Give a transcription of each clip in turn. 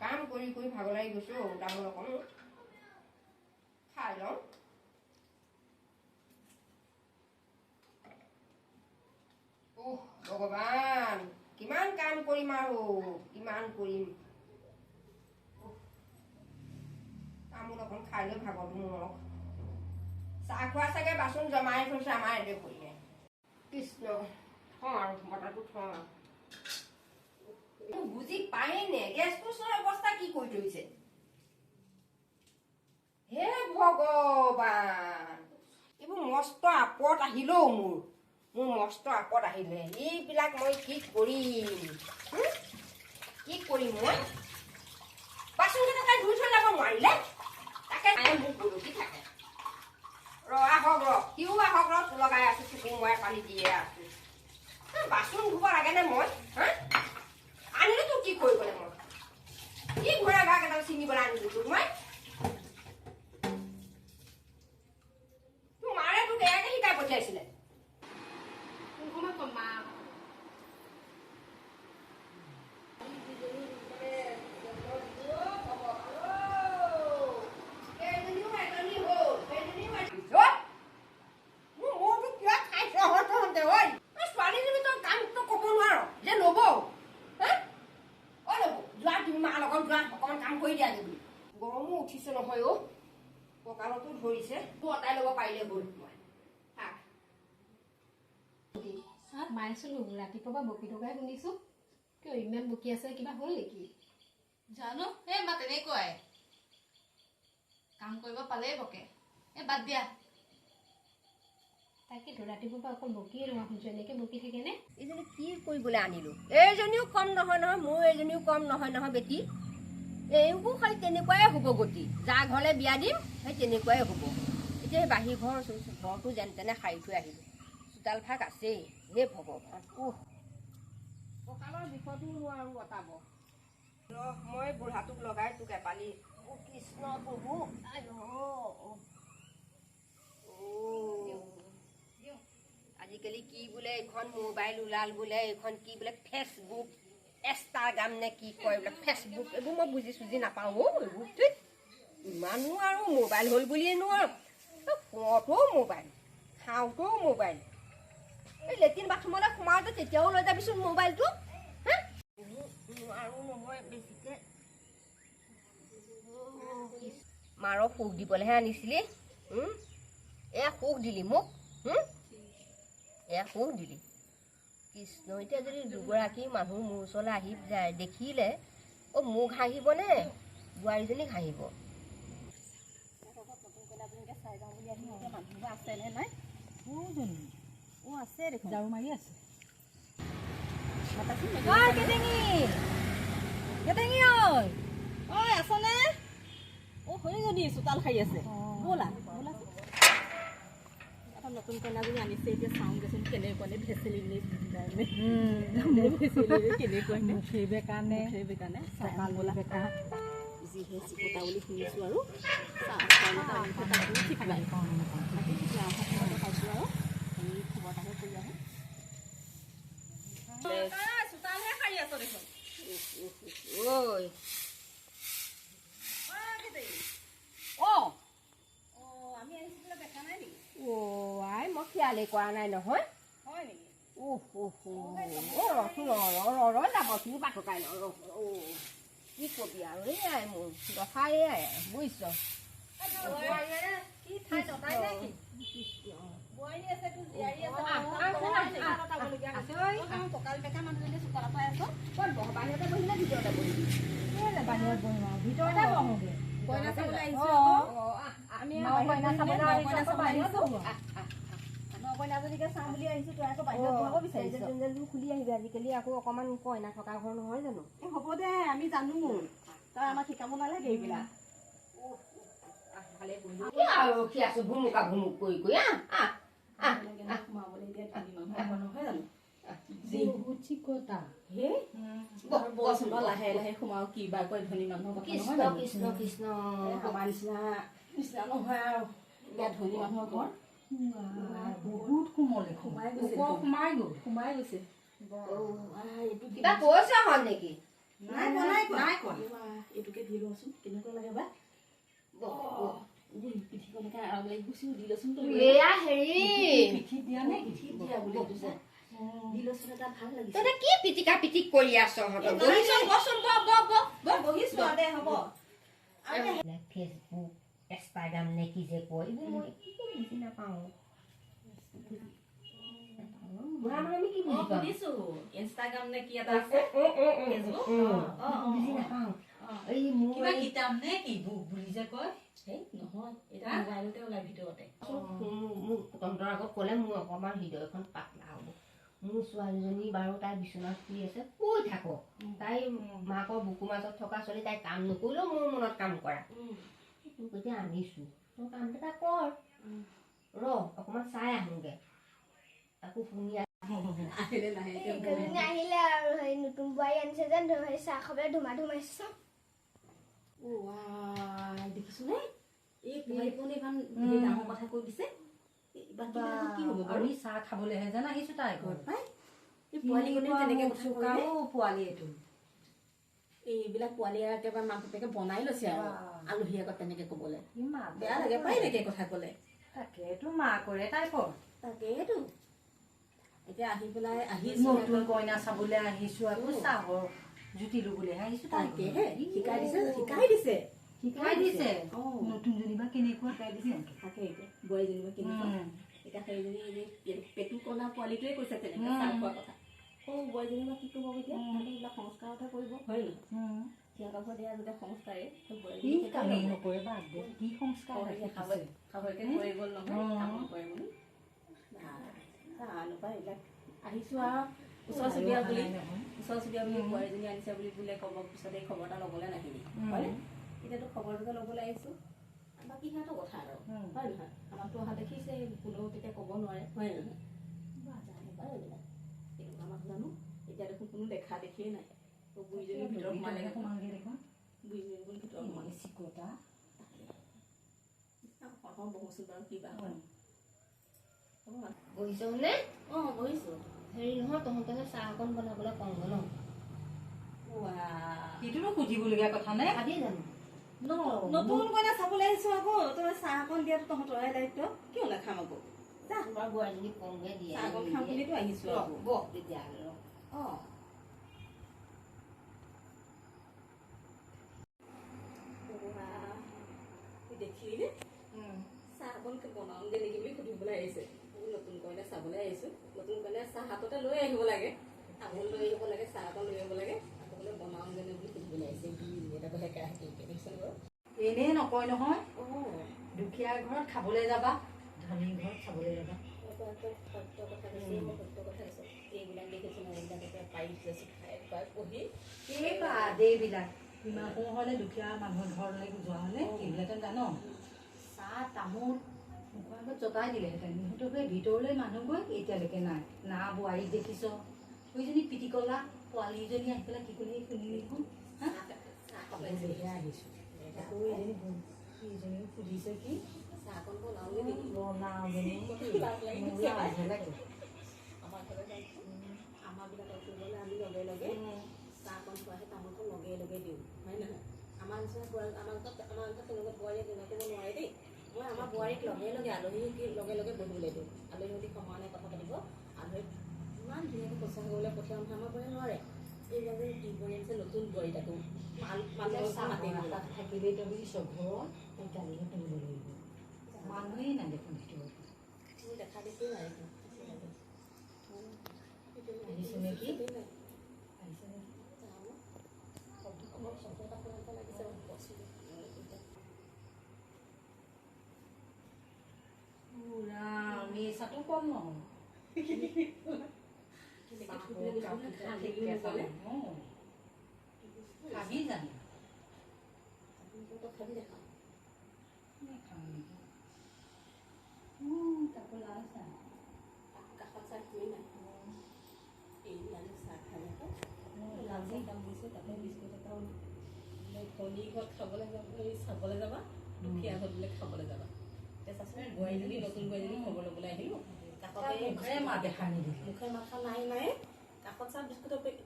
কাম কৰি কৰি ভাগৰ লাগি গৈছো তামোল অকণ খাই লওঁ ভগৱান কিমান কাম কৰিম আৰু কিমান কৰিম তামোল অকণ খাই লৈ ভাগৰটো মৰক চাহ খোৱা চাগে বাচন জমাই থৈছে আমাৰ এনে কৰিলে কৃষ্ণ থওঁ আৰু বটাটো থওঁ আৰু বুজি পায়েনে গেছটো ওচৰৰ অৱস্থা কি কৰি থৈছে হে ভগৱান এইবোৰ মস্ত আপদ আহিলেও মোৰ মস্ত আপদ আহিলে এইবিলাক মই কি কৰিম মই বাচনকেইটা ধুই থৈ যাব নোৱাৰিলে তাকে মোক গৰকি থাকে আহক সিও আহক লগাই আছো চুকু মই পানী দিয়ে আছো বাচন ধুব লাগেনে মই আনিলো তোক কি কৰিবলৈ মই কি ঘোঁৰা ঘাঁহ কেইডাল ছিঙিবলৈ আনিলো তোক মই তোৰ মাৰে তোক এয়াকে শিকাই পঠিয়াইছিলে গৰমো উঠিছে নহয় কঁকালতো ধৰিছে অতাই ল'ব পাৰিলে গ'ল মই মাৰিছিলো ৰাতিপুৱা পৰা বকি থকাই শুনিছো কিয় ইমান বকি আছে কিবা হ'ল নেকি জানো এই মা তেনেকুৱাই কাম কৰিব পালেই বকে বাদ দিয়া তাকেতো ৰাতিপুৱা পৰা অকল বকিয়ে নোহোৱা শুনিছো এনেকে বকি থাকেনে এইজনী কি কৰিবলৈ আনিলো এইজনীও কম নহয় মোৰ এইজনীও কম নহয় বেটি এইবোৰ খালি তেনেকুৱাই হ'ব গতি যাৰ ঘৰলৈ বিয়া দিম সেই তেনেকুৱাই হ'ব এতিয়া সেই বাহিৰ ঘৰটো যেন তেনে সাৰি থৈ আহিলোঁ চোতাল ভাগ আছেই হে ভগৱান কঁকালৰ বিষতো নোৱাৰো অতাব মই বুঢ়াটোক লগাই তোক এপালি কৃষ্ণ প্ৰভু আজিকালি কি বোলে এইখন মোবাইল ওলাল বোলে এইখন কি বোলে ফেচবুক ইনষ্টাগ্ৰাম নে কি কয় বোলে ফেচবুক এইবোৰ মই বুজি চুজি নাপাওঁ এইবোৰ ইমানো আৰু মোবাইল হ'ল বুলিয়ে নোৱাৰো শুৱতেও মোবাইল খাওঁতেও মোবাইল এই লেট্ৰিন বাথৰুমলৈ সোমাওঁতে তেতিয়াও লৈ যাবিচোন মোবাইলটো নোৱাৰো নহয় বেছিকৈ মাৰক সুখ দিবলৈহে আনিছিলি এয়া সুখ দিলি মোক এয়া সুখ দিলি কৃষ্ণ এতিয়া যদি দুগৰাকী মানুহ মোৰ ওচৰলৈ আহি যায় দেখিলে মোক হাঁহিবনে বোৱাৰীজনীক হাঁহিব আছেনে নাই আছে দেখোন ঝাৰু মাৰি আছে আছনে হৰিজনী চোতাল খাই আছে ব'লা নতুন কইনাজনী আনিছে এতিয়া চাওঁগেচোন কেনেকুৱানে ভেচেলিনে সেইবে কাৰণে ব'লা যিহে চিকটা বুলি শুনিছোঁ আৰু ঠিক নাই পাইছোঁ আৰু আমি খবৰ তাকে কৰি আহোঁ চোতালহে খাই আছ দেখোন আমি আহিছিলোঁ দেখা নাই নেকি আই মই খিয়ালেই কৰা নাই নহয় হয় নেকি যাবখিনি বাটকাই ল কি কবি আৰু এয়াই মোৰ দফা এয়াই বুজিছ বাহিৰতে বহিলে ভিতৰতে বহিবি বাহিৰত বহিম আৰু ভিতৰতে বহোগে কইনা চাবলৈ আহিছো আমি কইনাজনীকে চাম বুলি আহিছো তই আকৌ বাহিৰত বহিব বিচাৰিছ খুলি আহিবি আজিকালি আকৌ অকণমান কইনা থকা ঘৰ নহয় জানো হ'ব দে আমি জানো তই আমাক শিকাব নালাগে এইবিলাক ৰখি আছো ভুমুকা ভুমুক কৰি সোমাবলৈ এতিয়া ধনী মানুহ নহয় জানো লাহে লাহে সোমাও কিবা কয় ধনী মানুহৰ কৃষ্ণ কৃষ্ণ কৃষ্ণ আমাৰ নিচিনা নহয় আৰু ইয়াত ধনী মানুহৰ ঘৰ বহুত সোমালে সোমাই গৈছে কিবা কৈছে হয় নেকি নাই এইটোকে দি লওঁচোন কেনেকুৱা লাগে বা পিঠিখনকে আৰাম লাগি গুচিও দি লচোন এয়া হেৰি পিঠিত দিয়া নে পিঠিত দিয়া বুলি কৈছে দি লচোন এটা ভাল লাগিছে তই কি পিটিকা পিটিক কৰি আছ ফেচবুক ইনষ্টাগ্ৰাম নে কি যে কয় এইবোৰ মই একো বুজি নাপাওঁ বুঢ়া মানুহ আমি কি বুজি পাওঁ ইনষ্টাগ্ৰাম নে কি এটা আছে বুজি নাপাওঁ এই মোৰ কিতাপ নে কি বুক বুলি যে কয় নহয় এটা মোবাইলতে ওলাই ভিতৰতে মোক তহঁতৰ আগত ক'লে মোৰ অকণমান হৃদয়খন পাতলা হ'ব মোৰ ছোৱালীজনী বাৰু তাই বিচনাত শুই আছে কৈ থাকক তাই মাকৰ বুকুৰ মাজত থকা ছোৱালী তাই কাম নকৰিলেও মোৰ মনত কাম কৰা তোক এতিয়া আনিছোঁ তই কাম এটা কৰ ৰ অকণমান চাই আহোঁগৈ আকৌ শুনি আহিলে আৰু সেই নতুন বোৱাৰী আনিছে যেন সেই চাহ খাবলৈ ধুমা ধুমাইছে দেখিছো নে এই পোৱালি ইমান ডাঙৰ কথা কৈ দিছে কি হ'ব আমি চাহ খাবলৈহে যেন আহিছো তাই ঘৰত পাই এই পোৱালিজনী তেনেকে পোৱালি এইটো এইবিলাক পোৱালি একেবাৰে মাক বাপেকে বনাই লৈছে আৰু আলহী আগত তেনেকে কবলৈ বেয়া লাগে পাই এনেকে কথা কলে তাকেতো মাকৰে টাইপৰ তাকেতো এতিয়া আহি পেলাই আহিছো নতুন কইনা চাবলৈ আহিছো আকৌ চাহৰ জুতি লবলৈ আহিছো তাকেহে শিকাই দিছে নতুন জনিবা কেনেকুৱা শিকাই দিছে তাকে বোৱাৰী জনিবা কেনেকুৱা এতিয়া সেইজনী পেটু কণা পোৱালিটোৱে কৈছে তেনেকে চাহ খোৱা কথা সৰু বোৱাৰীজনী বা কি কৰিব এতিয়া তাহাঁতে এইবিলাক সংস্কাৰ কথা কৰিব হয় নহয় সিহঁতৰ ঘৰত দিয়া যেতিয়া সংস্কাৰে নকৰে বাদ দে কি সংস্কাৰ খাবলৈকে কৰি গ'ল নহয় কাম নকৰে বুলি নাপায় এইবিলাক আহিছো আৰু ওচৰ চুবুৰীয়া বুলি বোৱাৰীজনী আনিছে বুলি বোলে ক'ব পিছত এই খবৰ এটা ল'বলৈ নাহিলি হয়নে এতিয়াতো খবৰটোকে ল'বলৈ আহিছো বাকী সিহঁতৰ কথা আৰু হয় নহয় আমাকতো অহা দেখিছে কোনেও তেতিয়া ক'ব নোৱাৰে হয় নহয় নাপায় এইবিলাক এইটো আমাক জানো এতিয়া দেখোন কোনো দেখা দেখিয়ে নাই বুঢ়ীজনীৰ ভিতৰত সোমালে দেখোন বুঢ়ীজনীৰ ভিতৰত সোমালে চিকতা বহুচোন বাৰু কিবা হয় বহিছোঁ নে বহিছো হেৰি নহয় তহঁতকে চাহ অকণ বনাবলৈ কওঁ ন সেইটোতো সুধিবলগীয়া কথা নে খাবি জানো নতুন কইনা চাবলৈ আহিছো আকৌ তই চাহ অকণ দিয়াটো তহঁতৰে দায়িত্ব কিয় নাখাম আকৌ তোমাৰ বোৱাৰীজনীক কমকৈ দিয়ে চাহ অকণ খাম বুলিতো আহিছো বহ তেতিয়াহ'লে দেখিলি চাহ অকণ বনাওঁগে নেকি বুলি সুধিবলৈ আহিছে নতুন কইনা চাবলৈ আহিছো নতুন কইনা চাহ হাততে লৈ আহিব লাগে তামোল লৈ আহিব লাগে চাহ অকণ লৈ আহিব লাগে আকৌ বোলে বনাওঁগে নে বুলি সুধিবলৈ আহিছে এনেই নকয় নহয় দুখীয়া ঘৰত খাবলৈ যাবা ধনী ঘৰত খাবলৈ যাবা সত্য কথা কৈছে এইবিলাক দেখিছো পঢ়ি এইবিলাক ইমান হ'লে দুখীয়া মানুহৰ ঘৰলৈ যোৱা হ'লে এইবিলাকে জানো চাহ তামোল মুখৰ আগত জতাই দিলেহেঁতেন সিহঁতকে ভিতৰলৈ মানুহ গৈ এতিয়ালৈকে নাই না বোৱাৰীক দেখিছ সেইজনী পিটিকলা পোৱালীজনী আহি পেলাই কি কৰি শুনি দেখোন আহিছো আকৌ এইজনী সুধিছে কি চাহকণ বনাওঁগে নেকি আমাৰ বিলাকক গ'লে আমি লগে লগে চাহকণ খোৱাহে তামোলকণ লগে লগে দিওঁ হয় নহয় আমাৰ নিচিনা আমাৰ তেনেকুৱা বোৱাৰীয়ে তেনেকৈ ক'ব নোৱাৰে দেই মই আমাৰ বোৱাৰীক লগে লগে আলহীক লগে লগে বহিবলৈ দিওঁ আলহী সৈতে সমানে কথা পাতিব আলহীক ইমান ধুনীয়াকৈ প্ৰচাৰ কৰিবলৈ পঠিয়াম আমাৰ বোৱাৰীয়ে নোৱাৰে এইবাবে কি বোৱাৰী আনিছে নতুন বোৱাৰী তাকো মানুহ থাকিলেই তই বুলি চঘৰত সেই গালিহে শুনিব লাগিব মানুহেই নাই দেখোন ভিতৰত দেখা দেখি নাই আহিছে নেকি মেচাটো কম নহয় খাবি জানো খাবি দেখা কাষত চাহ খুৱেই নাই এইবিলাক চাহ খালে লাজি কাম দিছে তাতে বিস্কুট এটাও ধনী ঘৰত খাবলৈ যাব চাবলৈ যাবা দুখীয়া ঘৰত বোলে খাবলৈ যাবা এতিয়া চাচোন বোৱাৰীজনী নতুন বোৱাৰীজনী খবৰ ল'বলৈ আহিলোঁ কাষতে মুখে মাত দেখা নিদিলে মুখে মাথা নাই কাষত চাহ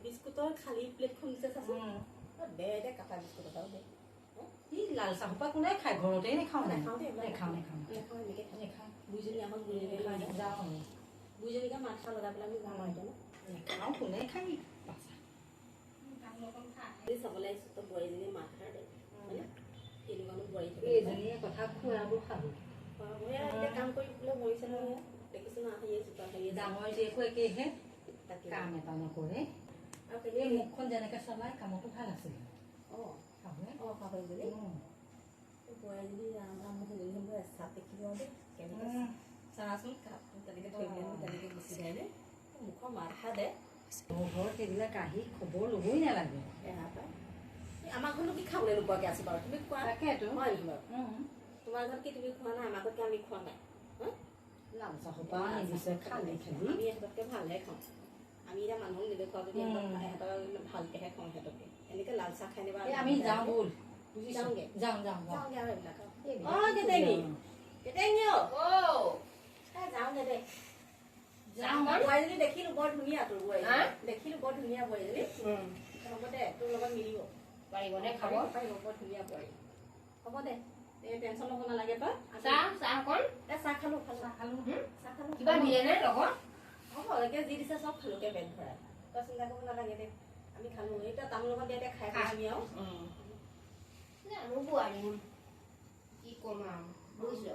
বিস্কুটৰ খালী প্লেটখন দিছে চাচোন দে দে কাটা বিস্কুট এটাও দে ই লাল চাহ সোপা কোনে খায় ঘৰতে নেখাওঁ নেখাওঁ দেই, এইবিলাক নেখাওঁ নেখাওঁ নেখাওঁ এনেকৈ খাওঁ নেখাওঁ বুঢ়ীজনী আমাক বুঢ়ীজনী যাওঁ বুঢ়ীজনীকে মাত খাই লগাই পেলাই আমি যাওঁ আৰু এতিয়া নেখাওঁ কোনে খাই পাছা এই চাবলৈ আহিছোঁ তই বোৱাৰীজনী মাত খাই দে হয়নে কেনেকুৱানো বোৱাৰী থাকে এইজনীয়ে কথা খুৱাব খাব এতিয়া কাম কৰি পেলাই মৰিছে নহয় দেখিছোঁ না হেৰি চোকা হেৰি ডাঙৰ জীয়েকো একেইহে তাকে কাম এটা নকৰে আৰু এই কেনেকৈ মুখখন যেনেকৈ চলাই কামতো ভাল আছিলে অঁ খাবহে অঁ পাহৰিজনী বোৱাৰীজনী ৰাম ৰাম মোক সুধি সুধি চাপ দেখিব দেই কেনেকৈ চাচোন কাপটো তেনেকৈ থৈ পেলাই তেনেকৈ গুচি যায় নে মুখৰ মাথা দে মোৰ ঘৰত সেইবিলাক আহি খবৰ ল'বই নালাগে এৰা পাই আমাৰ ঘৰতো কি খাবলৈ নোপোৱাকৈ আছে বাৰু তুমি খোৱা তাকেতো হয় নেকি বাৰু তোমাৰ ঘৰত কি তুমি খোৱা নাই আমাৰ ঘৰতকৈ আমি খোৱা নাই লাল চাহ সোপা নিদিছে খালি খালি আমি ইহঁততকৈ ভালহে খাওঁ আমি এতিয়া মানুহক নেদেখুৱাওঁ যদি ইহঁতৰ ভালকৈহে খাওঁ সিহঁতকে এনেকৈ লাল চাহ খাই নিবা এই আমি যাওঁ ব'ল যাওঁগৈ যাওঁ যাওঁ যাওঁ যাওঁগৈ আৰু এইবিলাক এইবিলাক অঁ কেতেঙি কেতেঙি অ' অ' যাওঁগৈ দে যাওঁ বোৱাৰীজনী দেখিলোঁ বৰ ধুনীয়া তোৰ বোৱাৰী হা? দেখিলোঁ বৰ ধুনীয়া বোৱাৰীজনী হ'ব দে তোৰ লগত মিলিব পাৰিবনে খাব পাৰিব বৰ ধুনীয়া বোৱাৰী হ'ব দে এই টেনশ্যন ল'ব নালাগে তই চাহ অকণ এই চাহ খালোঁ চাহ খালোঁ চাহ খালোঁ কিবা দিয়ে নে লগত হ'ব একে যি দিছে চব খালোঁকে পেট ভৰাই তই চিন্তা কৰিব নালাগে দে আমি খালোঁ এতিয়া তামোল লগত দিয়া খাই খাই আমি আৰু জানো বোৱাৰী কি ক'ম আৰু বুজিছ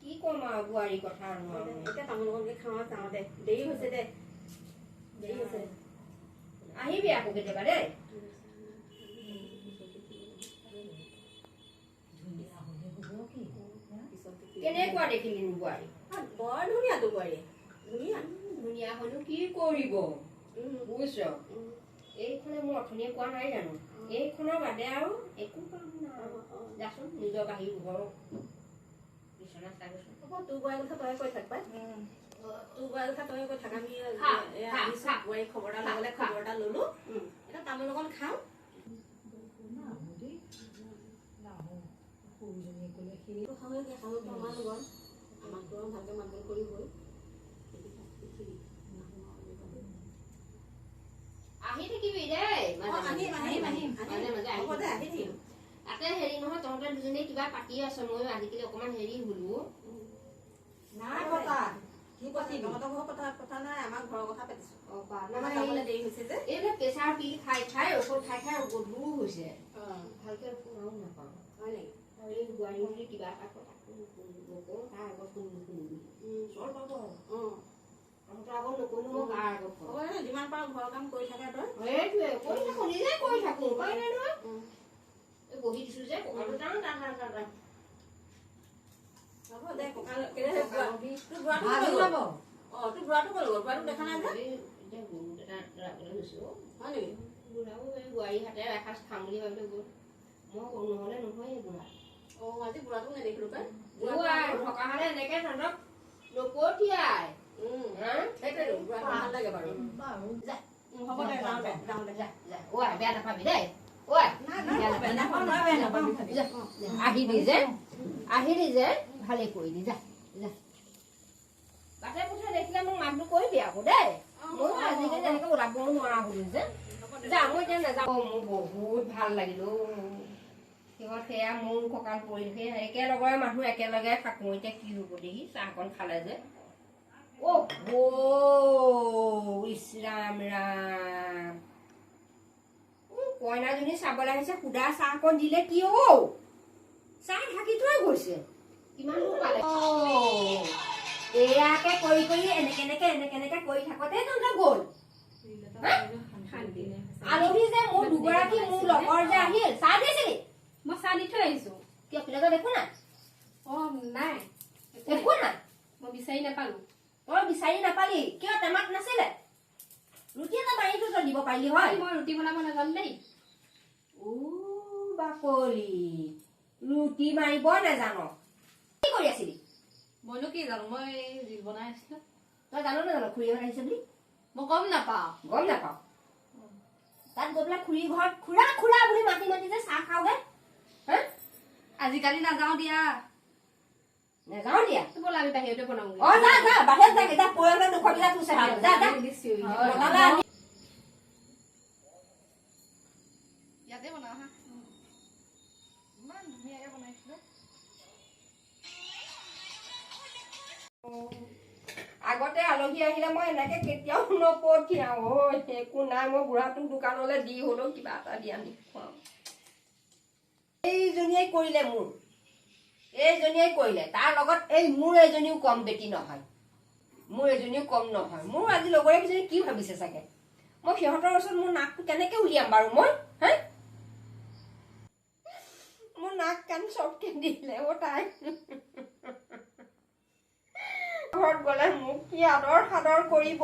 কি ক'ম আৰু বোৱাৰীৰ কথা আৰু এতিয়া তামোল লগতকে খাওঁ আৰু যাওঁ দে দেৰি হৈছে দে দেৰি হৈছে আহিবি আকৌ কেতিয়াবা দেই ধুনীয়া হ'লে হ'ব কি কেনেকুৱা দেখিলিনো বোৱাৰী বৰ ধুনীয়া তোৰ বোৱাৰী ধুনীয়া ধুনীয়া হ'লেও কি কৰিব বুজিছ এইখনে মোৰ অথনিয়ে কোৱা নাই জানো এইখনৰ বাদে আৰু একো কাম নাই যাচোন নিজৰ বাহিৰ ঘৰ বিচনা চাগচোন হ'ব তোৰ বোৱাৰীৰ কথা তই কৈ থাক পাই তোৰ বোৱাৰীৰ কথা তই কৈ থাক আমি আহিছোঁ বোৱাৰী খবৰ এটা ল'বলৈ খবৰ এটা ল'লোঁ এতিয়া তামোল অকণ খাওঁ নাহো দেই নাহো সৰুজনীয়ে ক'লে সেই খাওঁগে খাওঁগে আমাৰ লগত আমাকতো আৰু ভালকৈ মাতবোল কৰি গ'ল আহি থাকিবি দেই আহিম আহিম আহিম মাজে মাজে হ'ব দে আহি থাকিম তাতে হেৰি নহয় তহঁতে দুজনীয়ে কিবা পাতি আছ ময়ো আজিকালি অকণমান হেৰি হলো নাই পতা কি পাতিবি তহঁতৰ ঘৰৰ কথা পতা নাই আমাৰ ঘৰৰ কথা পাতিছোঁ আমাৰ যাবলৈ দেৰি হৈছে যে এইবিলাক প্ৰেছাৰ পিল খাই খাই ঔষধ খাই খাই গধুৰো হৈছে ভালকৈ শুনাও নাপাওঁ হয় নেকি আৰু এই বোৱাৰী বুলি কিবা এটা কথা নকওঁ তাৰ আগত কোনো নুশুনিবি চল পাব তহঁতৰ আগত নক'লো মই কাৰ আগত কওঁ হ'ব দে যিমান পাৰোঁ ঘৰৰ কাম কৰি থাকে তই সেইটোৱে কৰি থাকোঁ নিজে কৰি থাকোঁ উপায় নাই নহয় এই বহি দিছোঁ যে কঁকালটো টান টান টান টান টান হ'ব দে কঁকাল কেলে তোৰ বুঢ়াটো ভাল ক'লৈ যাব গ'ল অঁ তোৰ বুঢ়াটো ক'লৈ গ'ল বুঢ়াটো দেখা নাই যে এতিয়া গৰু এটা ৰাখিবলৈ গৈছোঁ হয় নেকি বুঢ়াও এই বোৱাৰী হাতে এসাঁজ খাম বুলি ভাবিলে গ'ল মই নহ'লে নহয় বুঢ়া অঁ আজি বুঢ়াটো নেদেখিলোঁ পাই বুঢ়াই থকা হ'লে এনেকৈ তহঁতক নপঠিয়াই সেইটোৱেতো বুঢ়াটো ভাল লাগে বাৰু হ'ব দে যাওঁ দে যাওঁ দে যা যা ঐ বেয়া নাপাবি দেই ঐ আহিলি যে ভালেই কৰিলি যা যা বাটে পথে দেখিলে মোক মাতটো কৰিবি আকৌ দেই ময়ো আজিকালি এনেকৈ ওলাবও নোৱাৰা হ'লো যে যা মই এতিয়া নাযাওঁ মোৰ বহুত ভাল লাগিল সিহঁত সেয়া মোৰ কঁকাল পৰিল সেই একেলগৰে মানুহ একেলগে থাকোঁ এতিয়া কি হ'ব দেখি চাহকণ খালে যে ইছ ৰাম ৰাম কইনাজনী চাবলৈ আহিছে সুদা চাহকণ দিলে কি চাহ ঢাকি থৈ গৈছে কিমান দূৰ পালে এয়াকে কৰি কৰি এনেকে কৰি থাকোঁতে তহঁতে গ'ল আলহী যে মোৰ দুগৰাকী মোৰ লগৰ যে আহিল চাহ দিছিলি মই চাহ দি থৈ আহিছোঁ কিয় পিলাজত একো নাই অঁ নাই একো নাই মই বিচাৰি নাপালোঁ তই বিচাৰি নাপালি কিয় টেমাত নাছিলে ৰুটি এটা মাৰিটো তই দিব পাৰিলি হয় মই ৰুটি বনাব নাজানো দেই বাকলি ৰুটি মাৰিব নাজান কি কৰি আছিলি মইনো কি জানো মই ৰিল বনাই আছিলোঁ তই জানো নাজানো খুৰীহঁত আহিছে বুলি মই গম নাপাওঁ গম নাপাওঁ তাত গৈ পেলাই খুৰী ঘৰত খুৰা খুৰা বুলি মাতি মাতি যে চাহ খাওঁগে হা আজিকালি নাযাওঁ দিয়া নাযাওঁ দিয়া ব'লা আমি বাহিৰতে বনাওঁ যা যা বাহিৰত যাগে যা পৰিয়ালৰ দুখৰবিলাক তোৰ চেহেৰা যা যা ইমান ধুনীয়াকে বনাইছিলো। আগতে আলহী আহিলে মই এনেকে কেতিয়াও নপঠিয়াও। একো নাই, মই বুঢ়াটোক দোকানলৈ দি হলেও কিবা এটা দি আনি খুৱাওঁ। এইজনীয়ে কৰিলে মোৰ, এইজনীয়ে কৰিলে। তাৰ লগত মোৰ এজনীও কম বেটি নহয়, মোৰ এজনীও কম নহয়। মোৰ আজি লগৰে কিজনী কি ভাবিছে চাগে, মই সিহঁতৰ ওচৰত মোৰ নাকটো কেনেকে উলিয়াম বাৰু মই? হা, মোৰ নাক কাণ চবকে দিলে তাই। ঘৰত গলে মোক কি আদৰ সাদৰ কৰিব।